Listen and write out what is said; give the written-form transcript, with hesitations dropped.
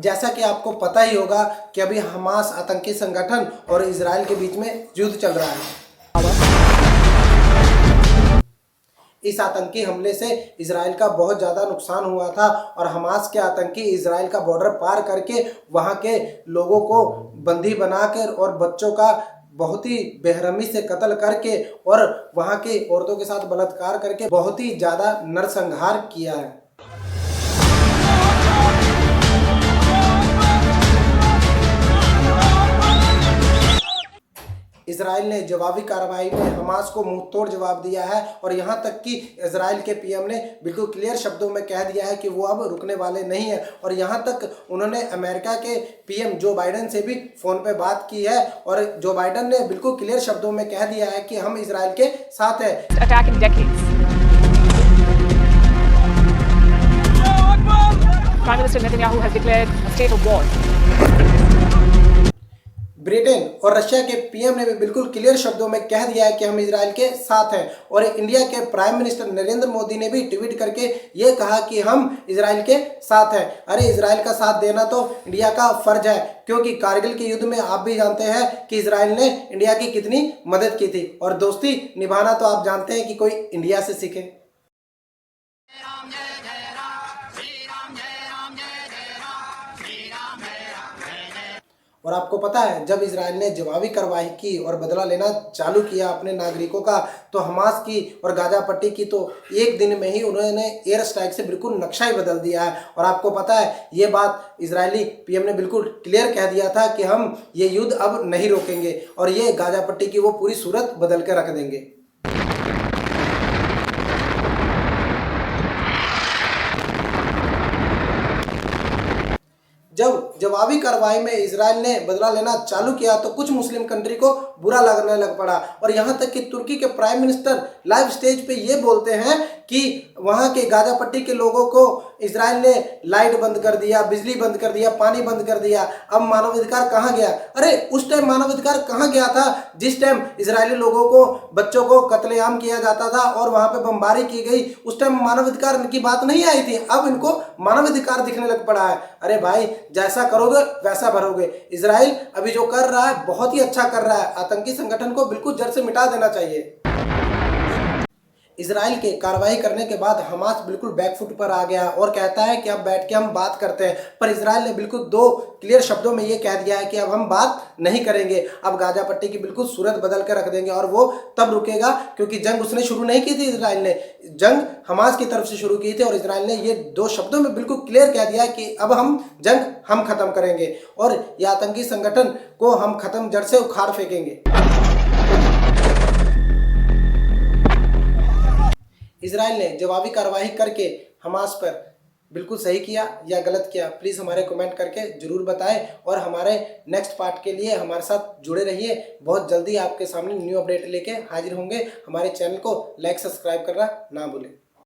जैसा कि आपको पता ही होगा कि अभी हमास आतंकी संगठन और इजराइल के बीच में युद्ध चल रहा है। इस आतंकी हमले से इजराइल का बहुत ज़्यादा नुकसान हुआ था और हमास के आतंकी इजराइल का बॉर्डर पार करके वहाँ के लोगों को बंदी बनाकर और बच्चों का बहुत ही बेरहमी से कत्ल करके और वहाँ की औरतों के साथ बलात्कार करके बहुत ही ज़्यादा नरसंहार किया है। इजराइल ने जवाबी कार्रवाई में हमास को मुंह तोड़ जवाब दिया है और यहां तक कि इजराइल के पीएम ने बिल्कुल क्लियर शब्दों में कह दिया है कि वो अब रुकने वाले नहीं है और यहां तक उन्होंने अमेरिका के पीएम जो बाइडेन से भी फोन पे बात की है और जो बाइडेन ने बिल्कुल क्लियर शब्दों में कह दिया है कि हम इजराइल के साथ हैं। Prime Minister Netanyahu has declared a state of war. Britain और रशिया के पीएम ने भी बिल्कुल क्लियर शब्दों में कह दिया है कि हम इजराइल के साथ हैं और इंडिया के प्राइम मिनिस्टर नरेंद्र मोदी ने भी ट्वीट करके ये कहा कि हम इजराइल के साथ हैं। अरे इजराइल का साथ देना तो इंडिया का फर्ज है, क्योंकि कारगिल के युद्ध में आप भी जानते हैं कि इजराइल ने इंडिया की कितनी मदद की थी और दोस्ती निभाना तो आप जानते हैं कि कोई इंडिया से सीखे। और आपको पता है जब इजराइल ने जवाबी कार्रवाई की और बदला लेना चालू किया अपने नागरिकों का, तो हमास की और गाजा पट्टी की तो एक दिन में ही उन्होंने एयर स्ट्राइक से बिल्कुल नक्शा ही बदल दिया है। और आपको पता है ये बात इजरायली पीएम ने बिल्कुल क्लियर कह दिया था कि हम ये युद्ध अब नहीं रोकेंगे और ये गाजा पट्टी की वो पूरी सूरत बदल के रख देंगे। जब जवाबी कार्रवाई में इजराइल ने बदला लेना चालू किया तो कुछ मुस्लिम कंट्री को बुरा लगने लग पड़ा और यहाँ तक कि तुर्की के प्राइम मिनिस्टर लाइव स्टेज पे ये बोलते हैं कि वहाँ के गाजा पट्टी के लोगों को इजराइल ने लाइट बंद कर दिया, बिजली बंद कर दिया, पानी बंद कर दिया, अब मानवाधिकार कहाँ गया। अरे उस टाइम मानवाधिकार कहाँ गया था जिस टाइम इजरायली लोगों को, बच्चों को कत्लेआम किया जाता था और वहाँ पे बमबारी की गई, उस टाइम मानवाधिकार की बात नहीं आई थी। अब इनको मानवाधिकार दिखने लग पड़ा है। अरे भाई जैसा करोगे वैसा भरोगे। इजराइल अभी जो कर रहा है बहुत ही अच्छा कर रहा है, आतंकी संगठन को बिल्कुल जड़ से मिटा देना चाहिए। इजराइल के कार्रवाई करने के बाद हमास बिल्कुल बैकफुट पर आ गया और कहता है कि अब बैठ के हम बात करते हैं, पर इजराइल ने बिल्कुल दो क्लियर शब्दों में ये कह दिया है कि अब हम बात नहीं करेंगे, अब गाजा पट्टी की बिल्कुल सूरत बदल कर रख देंगे और वो तब रुकेगा क्योंकि जंग उसने शुरू नहीं की थी। इजराइल ने जंग हमास की तरफ से शुरू की थी और इजराइल ने ये दो शब्दों में बिल्कुल क्लियर कह दिया कि अब हम खत्म करेंगे और ये आतंकी संगठन को हम खत्म जड़ से उखाड़ फेंकेंगे। इजराइल ने जवाबी कार्रवाई करके हमास पर बिल्कुल सही किया या गलत किया, प्लीज़ हमारे कमेंट करके ज़रूर बताएं और हमारे नेक्स्ट पार्ट के लिए हमारे साथ जुड़े रहिए। बहुत जल्दी आपके सामने न्यू अपडेट लेके हाजिर होंगे। हमारे चैनल को लाइक सब्सक्राइब करना ना भूलें।